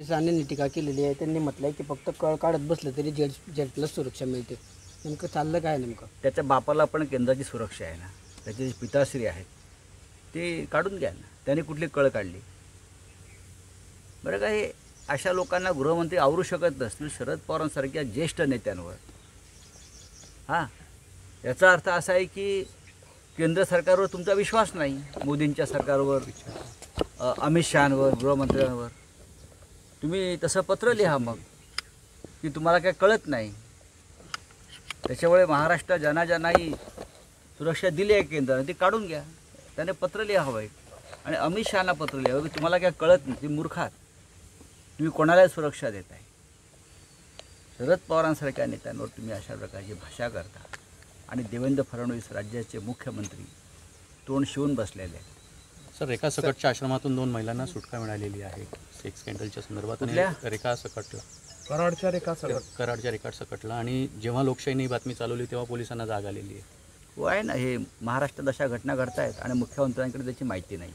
पोलिसांनी टीका केलेली आहे. त्यांनी म्हटलंय की फक्त कळ काढत बसलं तरी जेड प्लस सुरक्षा मिळते. नेमकं चाललं काय नेमकं? त्याच्या बापाला पण केंद्राची सुरक्षा आहे ना, त्याचे जे पिताश्री आहेत ते काढून घ्या ना. त्याने कुठली कळ काढली? बरं का, हे अशा लोकांना गृहमंत्री आवरू शकत नसतील शरद पवारांसारख्या ज्येष्ठ नेत्यांवर. हां, याचा अर्थ असा आहे की केंद्र सरकारवर तुमचा विश्वास नाही, मोदींच्या सरकारवर, अमित शहांवर, गृहमंत्र्यांवर. तुम्ही तसं पत्र लिहा मग की तुम्हाला काय कळत नाही. त्याच्यामुळे महाराष्ट्र ज्यांना सुरक्षा दिली आहे केंद्राने ती काढून घ्या. त्याने पत्र लिहा हवं आहे आणि अमित शहाना पत्र लिहावं की तुम्हाला काय कळत नाही, तुम्ही मूर्खात, तुम्ही कोणालाही सुरक्षा देत आहे. शरद पवारांसारख्या नेत्यांवर तुम्ही अशा प्रकारची भाषा करता आणि देवेंद्र फडणवीस राज्याचे मुख्यमंत्री तोंड शिवून बसलेले आहेत. सर, रेखा सकटच्या आश्रमातून 2 महिलांना सुटका मिळालेली आहे सेक्स स्कॅन्डलच्या संदर्भात. रेखा सकटला, कराडच्या रेखा सकटला. आणि जेव्हा लोकशाहीने ही बातमी चालवली तेव्हा पोलिसांना जाग आलेली आहे. हो आहे ना, हे महाराष्ट्रात अशा घटना घडत आहेत आणि मुख्यमंत्र्यांकडे त्याची माहिती नाही.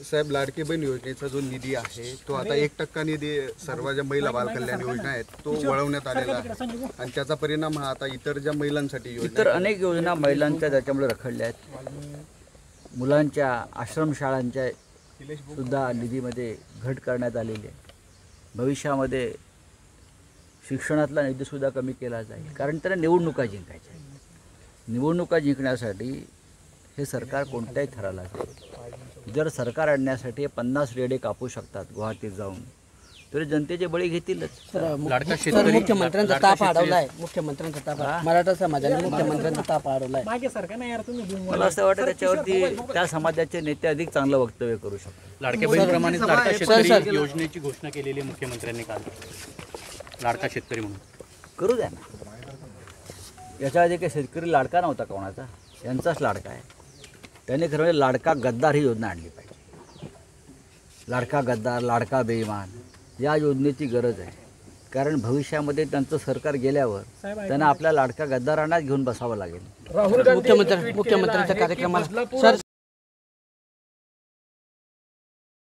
साहेब, लाडकी बहीण योजनेचा जो निधी आहे तो आता 1% निधी सर्व ज्या महिला बालकल्याण योजना आहेत तो वळवण्यात आलेला आहे आणि त्याचा परिणाम हा आता इतर ज्या महिलांसाठी इतर अनेक योजना महिलांच्या त्याच्यामुळे रखडल्या आहेत. मुलांच्या आश्रमशाळांच्या सुद्धा निधीमध्ये घट करण्यात आलेली आहे. भविष्यामध्ये शिक्षणातला निधीसुद्धा कमी केला जाईल, कारण त्यांना निवडणुका जिंकायच्या आहेत. निवडणुका जिंकण्यासाठी हे सरकार कोणत्याही थराला जाईल. जर सरकार आणण्यासाठी 50 रेडे कापू शकतात गुवाहाटीत जाऊन, तरी जनतेचे बळी घेतीलच. मुख्यमंत्र्यांचा ताप अडवलाय. मुख्यमंत्र्यांचा ताप मराठा समाजाने मुख्यमंत्र्यांचा ताप अडवलाय. मला असं वाटतं त्याच्यावरती त्या समाजाचे नेते अधिक चांगलं वक्तव्य करू शकतात. लाडक्या बहिणीप्रमाणे लाडका शेतकरी योजनेची घोषणा केलेली आहे मुख्यमंत्र्यांनी काल. लाडका शेतकरी म्हणून करू द्या ना. याच्या आधी काही शेतकरी लाडका नव्हता कोणाचा, यांचाच लाडका आहे. त्याने खरं म्हणजे लाडका गद्दार ही योजना आणली पाहिजे. लाडका गद्दार, लाडका बेईमान या योजनेची गरज आहे. कारण भविष्यामध्ये त्यांचं सरकार गेल्यावर त्यांना आपल्या लाडका गद्दारांनाच घेऊन बसावं लागेल. मुख्यमंत्र्यांच्या कार्यक्रमाला सर